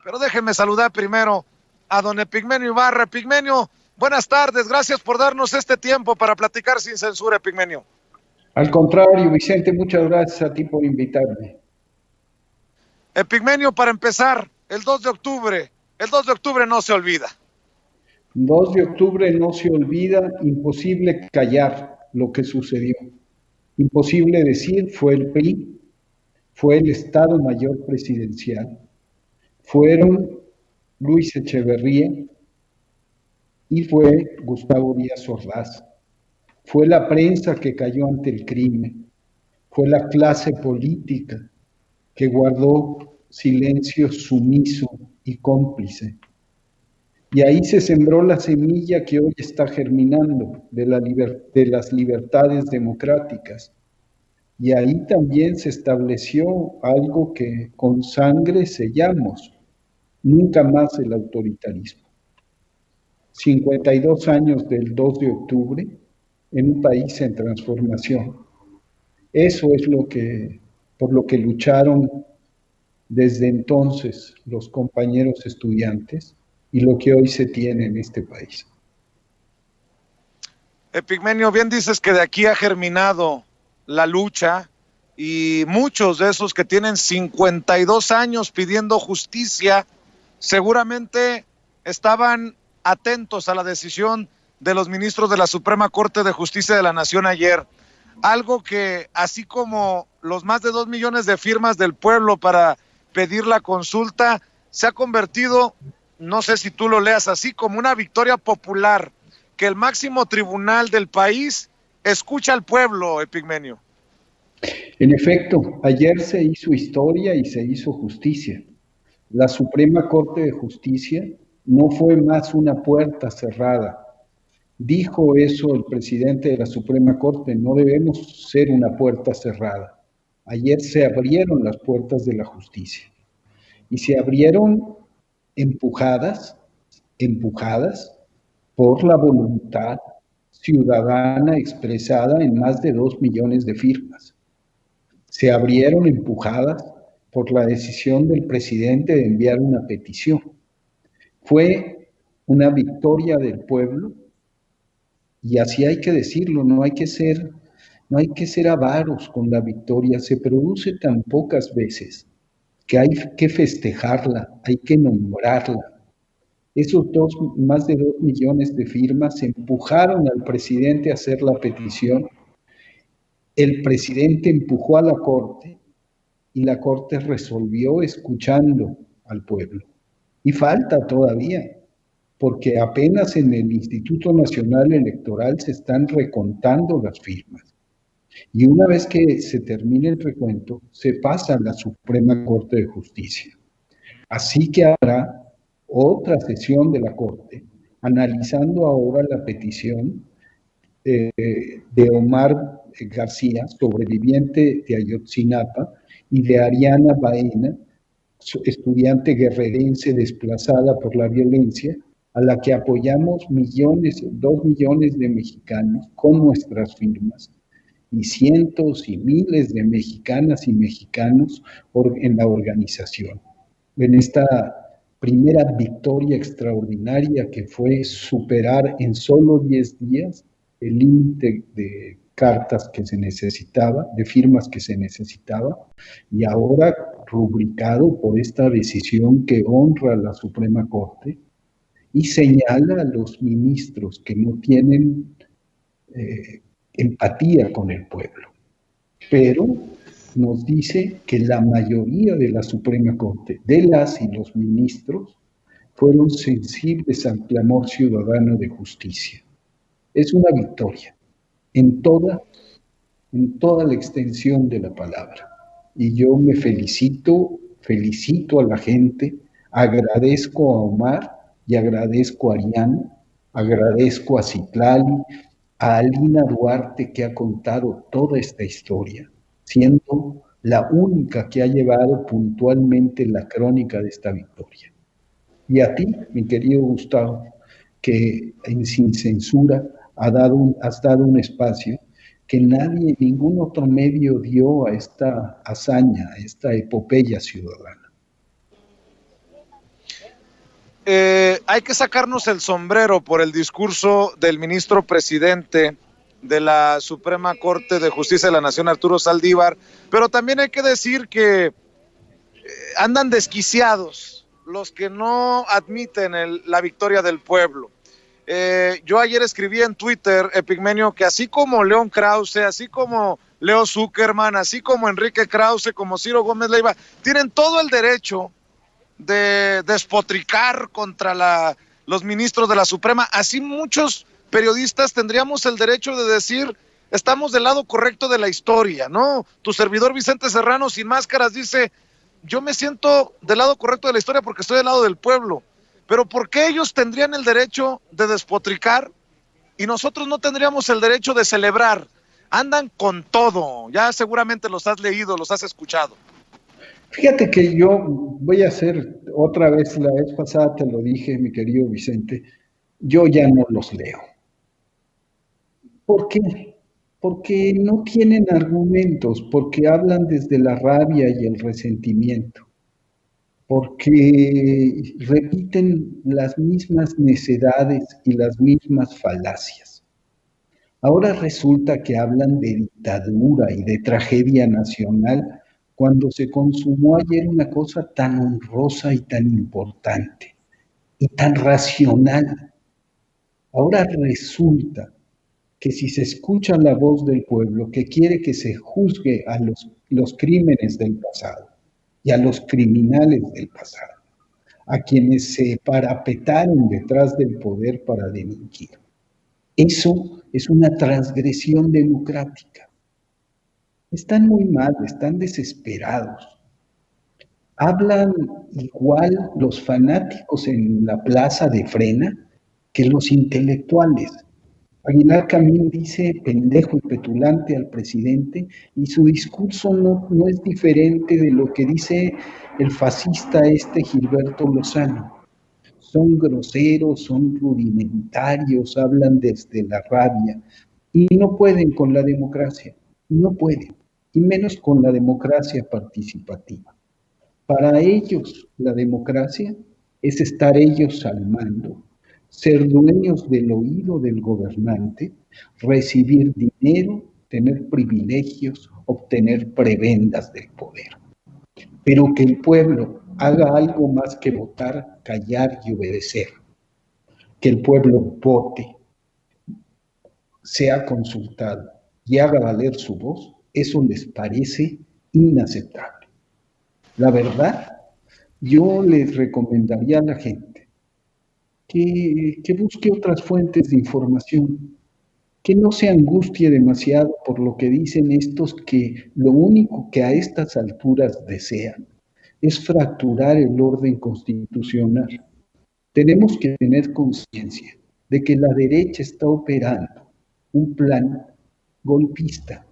pero déjenme saludar primero a don Epigmenio Ibarra. Epigmenio, buenas tardes, gracias por darnos este tiempo para platicar sin censura, Epigmenio. Al contrario, Vicente, muchas gracias a ti por invitarme. Epigmenio, para empezar, el 2 de octubre no se olvida. 2 de octubre no se olvida, imposible callar lo que sucedió. Imposible decir, fue el PRI, fue el Estado Mayor Presidencial, fueron Luis Echeverría y fue Gustavo Díaz Ordaz. Fue la prensa que cayó ante el crimen, fue la clase política que guardó silencio sumiso y cómplice. Y ahí se sembró la semilla que hoy está germinando de las libertades democráticas. Y ahí también se estableció algo que con sangre sellamos, nunca más el autoritarismo. 52 años del 2 de octubre en un país en transformación. Eso es por lo que lucharon desde entonces los compañeros estudiantes y lo que hoy se tiene en este país. Epigmenio, bien dices que de aquí ha germinado la lucha y muchos de esos que tienen 52 años pidiendo justicia seguramente estaban atentos a la decisión de los ministros de la Suprema Corte de Justicia de la Nación ayer. Algo que, así como los más de 2 millones de firmas del pueblo para pedir la consulta, se ha convertido, no sé si tú lo leas así, como una victoria popular, que el máximo tribunal del país escucha al pueblo, Epigmenio. En efecto, ayer se hizo historia y se hizo justicia. La Suprema Corte de Justicia no fue más una puerta cerrada. Dijo eso el presidente de la Suprema Corte, no debemos ser una puerta cerrada. Ayer se abrieron las puertas de la justicia y se abrieron empujadas por la voluntad ciudadana expresada en más de 2 millones de firmas. Se abrieron empujadas por la decisión del presidente de enviar una petición. Fue una victoria del pueblo y así hay que decirlo, no hay que ser avaros con la victoria, se produce tan pocas veces que hay que festejarla, hay que nombrarla. Esos más de 2 millones de firmas empujaron al presidente a hacer la petición. El presidente empujó a la Corte y la Corte resolvió escuchando al pueblo. Y falta todavía, porque apenas en el Instituto Nacional Electoral se están recontando las firmas. Y una vez que se termine el recuento, se pasa a la Suprema Corte de Justicia. Así que habrá otra sesión de la Corte, analizando ahora la petición de Omar García, sobreviviente de Ayotzinapa, y de Ariana Baena, estudiante guerrerense desplazada por la violencia, a la que apoyamos 2 millones de mexicanos con nuestras firmas, y cientos y miles de mexicanas y mexicanos en la organización. En esta primera victoria extraordinaria que fue superar en solo 10 días el límite de cartas que se necesitaba, de firmas que se necesitaba, y ahora rubricado por esta decisión que honra a la Suprema Corte y señala a los ministros que no tienen empatía con el pueblo, pero nos dice que la mayoría de la Suprema Corte, de las y los ministros, fueron sensibles al clamor ciudadano de justicia. Es una victoria en toda la extensión de la palabra. Y yo me felicito a la gente, agradezco a Omar y agradezco a Ariana, agradezco a Citlali, a Alina Duarte, que ha contado toda esta historia, siendo la única que ha llevado puntualmente la crónica de esta victoria. Y a ti, mi querido Gustavo, que en Sin Censura has dado un espacio que ningún otro medio dio a esta hazaña, a esta epopeya ciudadana. hay que sacarnos el sombrero por el discurso del ministro presidente de la Suprema Corte de Justicia de la Nación, Arturo Saldívar, pero también hay que decir que andan desquiciados los que no admiten la victoria del pueblo. Yo ayer escribí en Twitter, Epigmenio, que así como León Krause, así como Leo Zuckerman, así como Enrique Krause, como Ciro Gómez Leiva, tienen todo el derecho de despotricar contra los ministros de la Suprema. Así muchos periodistas tendríamos el derecho de decir, estamos del lado correcto de la historia, ¿no? Tu servidor Vicente Serrano, sin máscaras, dice, yo me siento del lado correcto de la historia porque estoy del lado del pueblo. Pero ¿por qué ellos tendrían el derecho de despotricar y nosotros no tendríamos el derecho de celebrar? Andan con todo, ya seguramente los has leído, los has escuchado. Fíjate que yo voy a hacer otra vez, la vez pasada te lo dije, mi querido Vicente, yo ya no los leo. ¿Por qué? Porque no tienen argumentos, porque hablan desde la rabia y el resentimiento, porque repiten las mismas necedades y las mismas falacias. Ahora resulta que hablan de dictadura y de tragedia nacional cuando se consumó ayer una cosa tan honrosa y tan importante y tan racional. Ahora resulta que si se escucha la voz del pueblo que quiere que se juzgue a los crímenes del pasado y a los criminales del pasado, a quienes se parapetaron detrás del poder para delinquir, eso es una transgresión democrática. Están muy mal, están desesperados. Hablan igual los fanáticos en la plaza de Frena que los intelectuales. Aguilar Camín dice pendejo y petulante al presidente y su discurso no es diferente de lo que dice el fascista Gilberto Lozano. Son groseros, son rudimentarios, hablan desde la rabia y no pueden con la democracia, no pueden, y menos con la democracia participativa. Para ellos la democracia es estar ellos al mando, ser dueños del oído del gobernante, recibir dinero, tener privilegios, obtener prebendas del poder. Pero que el pueblo haga algo más que votar, callar y obedecer. Que el pueblo vote, sea consultado y haga valer su voz, eso les parece inaceptable. La verdad, yo les recomendaría a la gente que busque otras fuentes de información, que no se angustie demasiado por lo que dicen estos que lo único que a estas alturas desean es fracturar el orden constitucional. Tenemos que tener conciencia de que la derecha está operando un plan golpista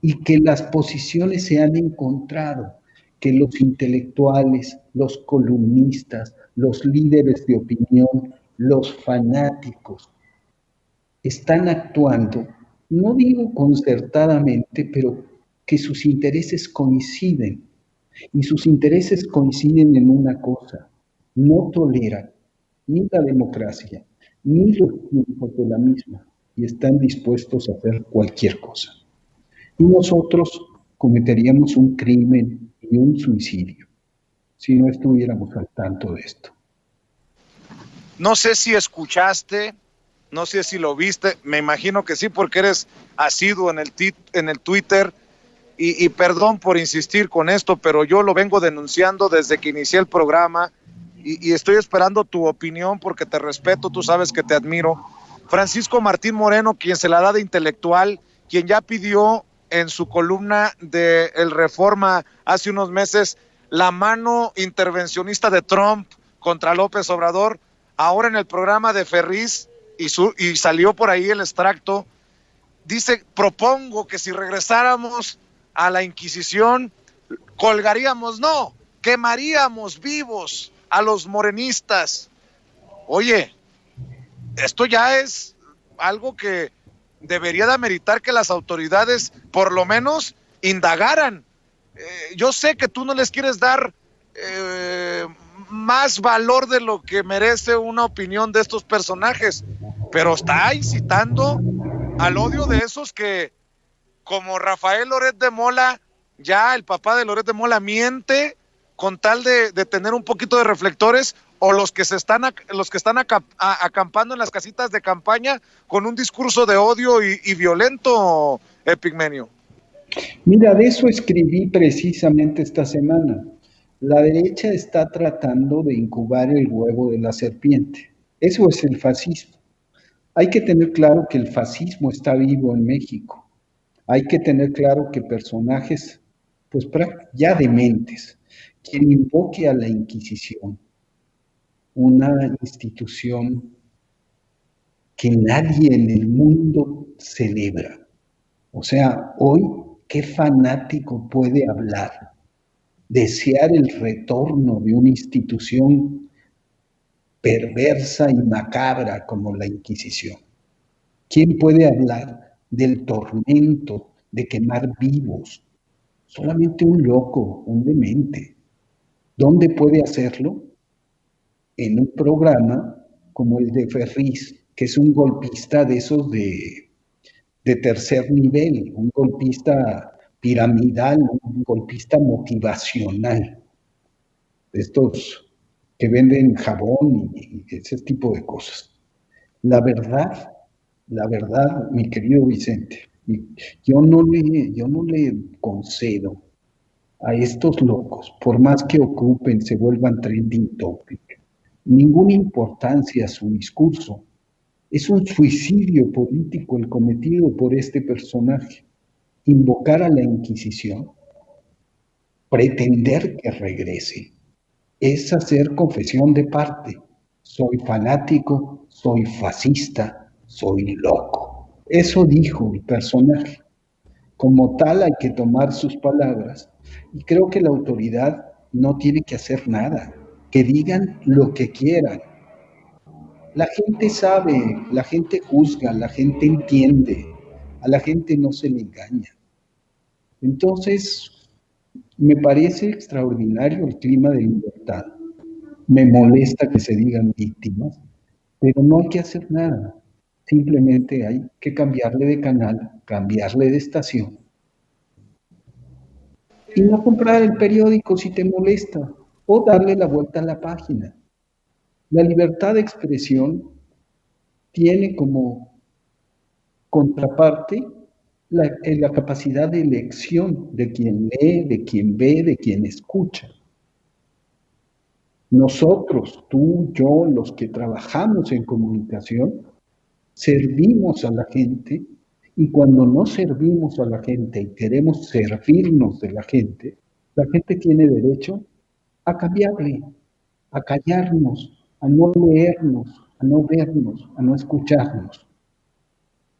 y que las posiciones se han encontrado, que los intelectuales, los columnistas, los líderes de opinión, los fanáticos, están actuando, no digo concertadamente, pero que sus intereses coinciden. Y sus intereses coinciden en una cosa: no toleran ni la democracia, ni los triunfos de la misma, y están dispuestos a hacer cualquier cosa. Y nosotros cometeríamos un crimen y un suicidio si no estuviéramos al tanto de esto. No sé si escuchaste, no sé si lo viste, me imagino que sí, porque eres asiduo en el Twitter, y perdón por insistir con esto, pero yo lo vengo denunciando desde que inicié el programa, y estoy esperando tu opinión porque te respeto, tú sabes que te admiro. Francisco Martín Moreno, quien se la da de intelectual, quien ya pidió en su columna de El Reforma hace unos meses la mano intervencionista de Trump contra López Obrador, ahora en el programa de Ferriz, y salió por ahí el extracto, dice, propongo que si regresáramos a la Inquisición, colgaríamos, no, quemaríamos vivos a los morenistas. Oye, esto ya es algo que debería de ameritar que las autoridades por lo menos indagaran. Yo sé que tú no les quieres dar más valor de lo que merece una opinión de estos personajes, pero está incitando al odio de esos que, como Rafael Loret de Mola, ya el papá de Loret de Mola miente con tal de tener un poquito de reflectores, o los que están acampando en las casitas de campaña con un discurso de odio y violento, Epigmenio. Mira, de eso escribí precisamente esta semana. La derecha está tratando de incubar el huevo de la serpiente. Eso es el fascismo. Hay que tener claro que el fascismo está vivo en México. Hay que tener claro que personajes, pues ya dementes, quien invoque a la Inquisición, una institución que nadie en el mundo celebra. O sea, hoy, ¿qué fanático puede hablar? Desear el retorno de una institución perversa y macabra como la Inquisición. ¿Quién puede hablar del tormento, de quemar vivos? Solamente un loco, un demente. ¿Dónde puede hacerlo? En un programa como el de Ferriz, que es un golpista de esos de tercer nivel, un golpista piramidal, un golpista motivacional, de estos que venden jabón y ese tipo de cosas. La verdad, mi querido Vicente, yo no le concedo a estos locos, por más que ocupen, se vuelvan trending topic, ninguna importancia a su discurso. Es un suicidio político el cometido por este personaje. Invocar a la Inquisición, pretender que regrese, es hacer confesión de parte. Soy fanático, soy fascista, soy loco. Eso dijo el personaje. Como tal hay que tomar sus palabras y creo que la autoridad no tiene que hacer nada, que digan lo que quieran. La gente sabe, la gente juzga, la gente entiende, a la gente no se le engaña. Entonces, me parece extraordinario el clima de libertad. Me molesta que se digan víctimas, pero no hay que hacer nada. Simplemente hay que cambiarle de canal, cambiarle de estación y no comprar el periódico si te molesta o darle la vuelta a la página. La libertad de expresión tiene como contraparte la capacidad de elección de quien lee, de quien ve, de quien escucha. Nosotros, tú, yo, los que trabajamos en comunicación, servimos a la gente y cuando no servimos a la gente y queremos servirnos de la gente tiene derecho a cambiarle, a callarnos, a no leernos, a no vernos, a no escucharnos.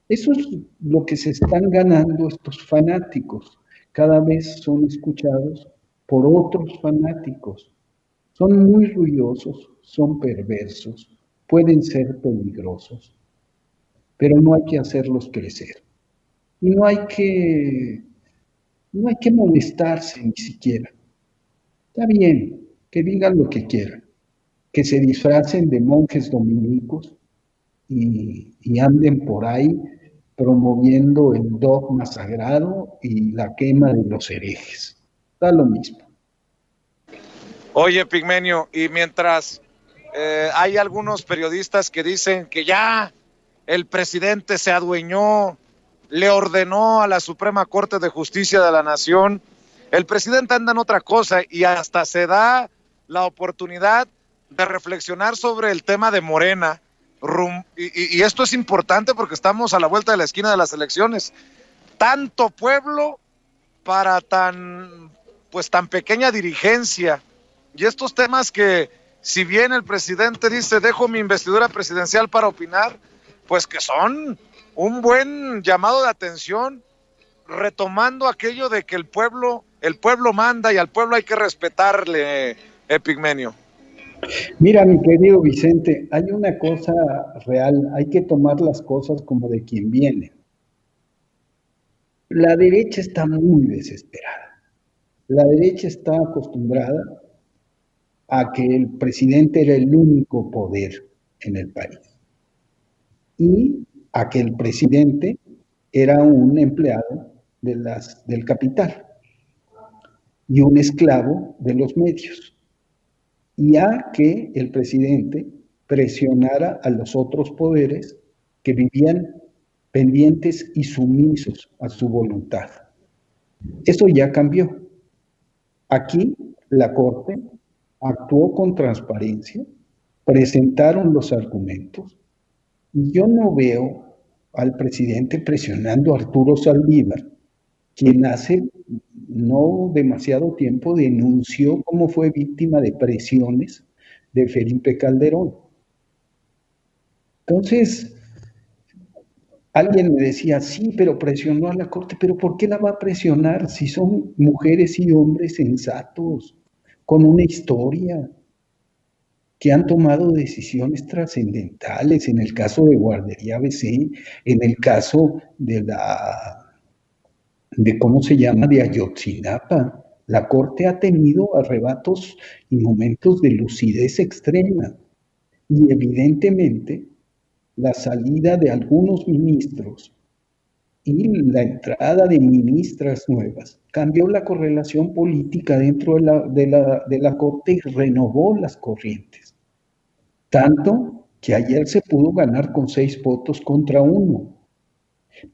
Eso es lo que se están ganando estos fanáticos. Cada vez son escuchados por otros fanáticos. Son muy ruidosos, son perversos, pueden ser peligrosos, pero no hay que hacerlos crecer. Y no hay que molestarse ni siquiera. Está bien, que digan lo que quieran, que se disfracen de monjes dominicos y anden por ahí promoviendo el dogma sagrado y la quema de los herejes. Da lo mismo. Oye, Pigmenio, y mientras hay algunos periodistas que dicen que ya el presidente se adueñó, le ordenó a la Suprema Corte de Justicia de la Nación, el presidente anda en otra cosa y hasta se da la oportunidad de reflexionar sobre el tema de Morena. Y esto es importante porque estamos a la vuelta de la esquina de las elecciones. Tanto pueblo para tan pequeña dirigencia. Y estos temas que, si bien el presidente dice, dejo mi investidura presidencial para opinar, pues que son un buen llamado de atención, retomando aquello de que el pueblo manda y al pueblo hay que respetarle, Epigmenio. Mira, mi querido Vicente, hay una cosa real, hay que tomar las cosas como de quien viene. La derecha está muy desesperada. La derecha está acostumbrada a que el presidente era el único poder en el país y a que el presidente era un empleado del capital y un esclavo de los medios, y a que el presidente presionara a los otros poderes que vivían pendientes y sumisos a su voluntad. Eso ya cambió. Aquí la Corte actuó con transparencia, presentaron los argumentos, y yo no veo al presidente presionando a Arturo Saldívar, quien hace no demasiado tiempo denunció cómo fue víctima de presiones de Felipe Calderón. Entonces, alguien me decía, sí, pero presionó a la Corte, pero ¿por qué la va a presionar si son mujeres y hombres sensatos, con una historia, que han tomado decisiones trascendentales, en el caso de Guardería ABC, en el caso de ¿cómo se llama?, de Ayotzinapa? La Corte ha tenido arrebatos y momentos de lucidez extrema, y evidentemente la salida de algunos ministros y la entrada de ministras nuevas cambió la correlación política dentro de la Corte y renovó las corrientes. Tanto que ayer se pudo ganar con 6 votos contra 1,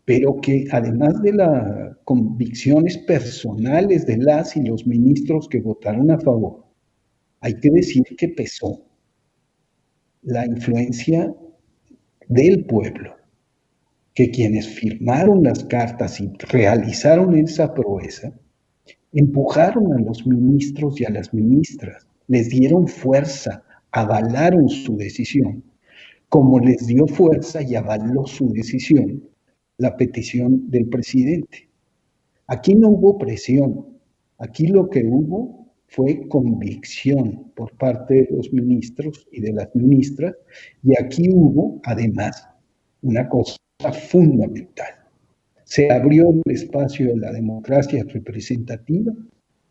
pero que además de las convicciones personales de las y los ministros que votaron a favor, hay que decir que pesó la influencia del pueblo, que quienes firmaron las cartas y realizaron esa proeza, empujaron a los ministros y a las ministras, les dieron fuerza, avalaron su decisión, como les dio fuerza y avaló su decisión la petición del presidente. Aquí no hubo presión, aquí lo que hubo fue convicción por parte de los ministros y de las ministras, y aquí hubo, además, una cosa fundamental. Se abrió el espacio de la democracia representativa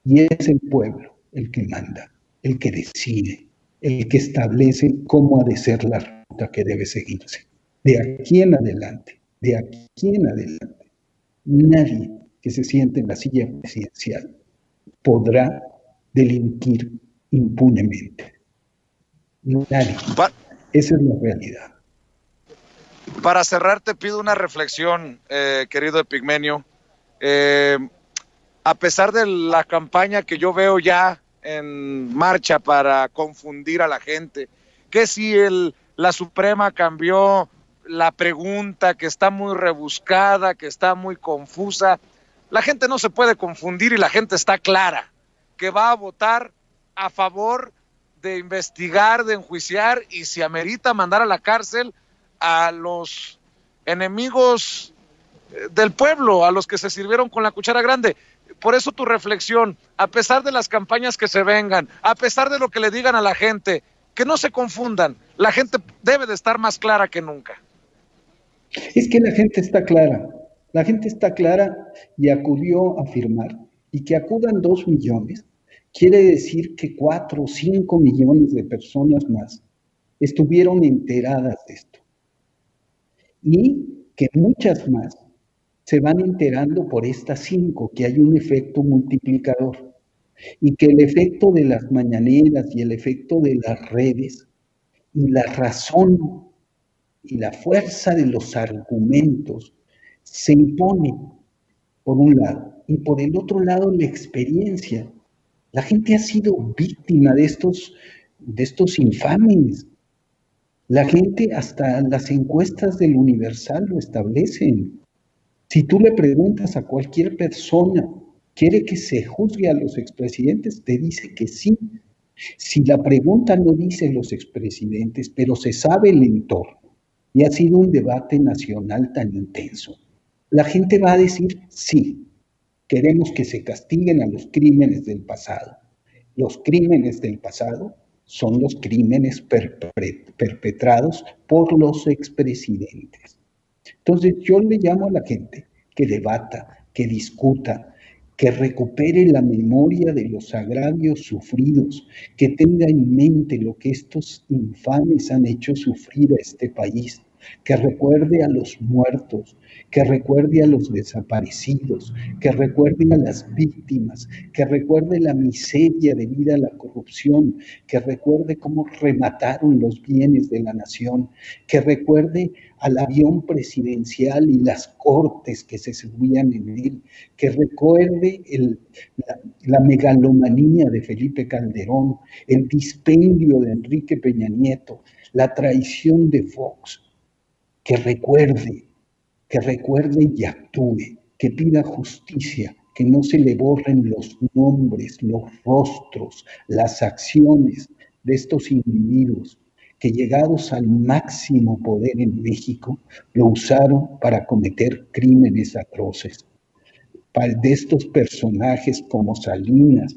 y es el pueblo el que manda, el que decide, el que establece cómo ha de ser la ruta que debe seguirse. De aquí en adelante, nadie que se siente en la silla presidencial podrá delinquir impunemente. Nadie. Esa es la realidad. Para cerrar, te pido una reflexión, querido Epigmenio. A pesar de la campaña que yo veo ya en marcha para confundir a la gente, que si la Suprema cambió la pregunta, que está muy rebuscada, que está muy confusa, la gente no se puede confundir y la gente está clara, que va a votar a favor de investigar, de enjuiciar y si amerita mandar a la cárcel a los enemigos del pueblo, a los que se sirvieron con la cuchara grande. Por eso tu reflexión, a pesar de las campañas que se vengan, a pesar de lo que le digan a la gente, que no se confundan, la gente debe de estar más clara que nunca. Es que la gente está clara y acudió a firmar, y que acudan 2 millones, quiere decir que 4 o 5 millones de personas más estuvieron enteradas de esto, y que muchas más se van enterando por estas 5, que hay un efecto multiplicador, y que el efecto de las mañaneras y el efecto de las redes y la razón y la fuerza de los argumentos se impone por un lado, y por el otro lado la experiencia. La gente ha sido víctima de estos infames. La gente, hasta las encuestas del Universal lo establecen. Si tú le preguntas a cualquier persona, ¿quiere que se juzgue a los expresidentes?, te dice que sí. Si la pregunta no dice los expresidentes, pero se sabe el entorno, y ha sido un debate nacional tan intenso, la gente va a decir sí, queremos que se castiguen a los crímenes del pasado. Los crímenes del pasado son los crímenes perpetrados por los expresidentes. Entonces yo le llamo a la gente que debata, que discuta, que recupere la memoria de los agravios sufridos, que tenga en mente lo que estos infames han hecho sufrir a este país, que recuerde a los muertos, que recuerde a los desaparecidos, que recuerde a las víctimas, que recuerde la miseria debida a la corrupción, que recuerde cómo remataron los bienes de la nación, que recuerde al avión presidencial y las cortes que se subían en él, que recuerde la megalomanía de Felipe Calderón, el dispendio de Enrique Peña Nieto, la traición de Fox, que recuerde y actúe, que pida justicia, que no se le borren los nombres, los rostros, las acciones de estos individuos que llegados al máximo poder en México lo usaron para cometer crímenes atroces. De estos personajes como Salinas,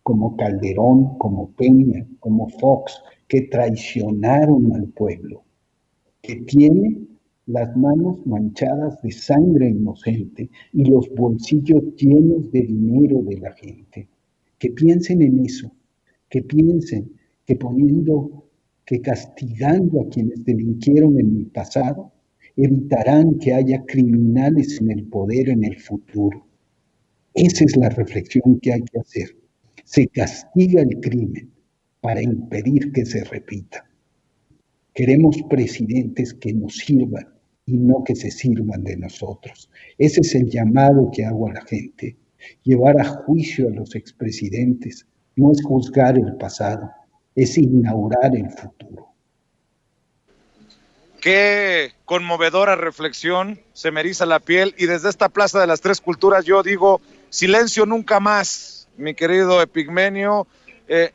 como Calderón, como Peña, como Fox, que traicionaron al pueblo, que tiene las manos manchadas de sangre inocente y los bolsillos llenos de dinero de la gente. Que piensen en eso, que piensen que castigando a quienes delinquieron en el pasado, evitarán que haya criminales en el poder en el futuro. Esa es la reflexión que hay que hacer. Se castiga el crimen para impedir que se repita. Queremos presidentes que nos sirvan y no que se sirvan de nosotros. Ese es el llamado que hago a la gente. Llevar a juicio a los expresidentes no es juzgar el pasado, es inaugurar el futuro. Qué conmovedora reflexión, se me eriza la piel, y desde esta Plaza de las Tres Culturas yo digo, silencio nunca más, mi querido Epigmenio,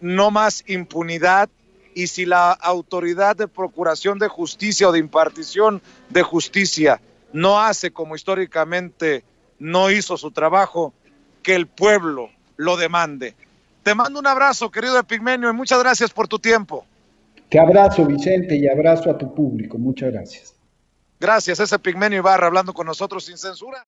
no más impunidad. Y si la autoridad de procuración de justicia o de impartición de justicia no hace como históricamente no hizo su trabajo, que el pueblo lo demande. Te mando un abrazo, querido Epigmenio, y muchas gracias por tu tiempo. Te abrazo, Vicente, y abrazo a tu público. Muchas gracias. Gracias, es Epigmenio Ibarra hablando con nosotros sin censura.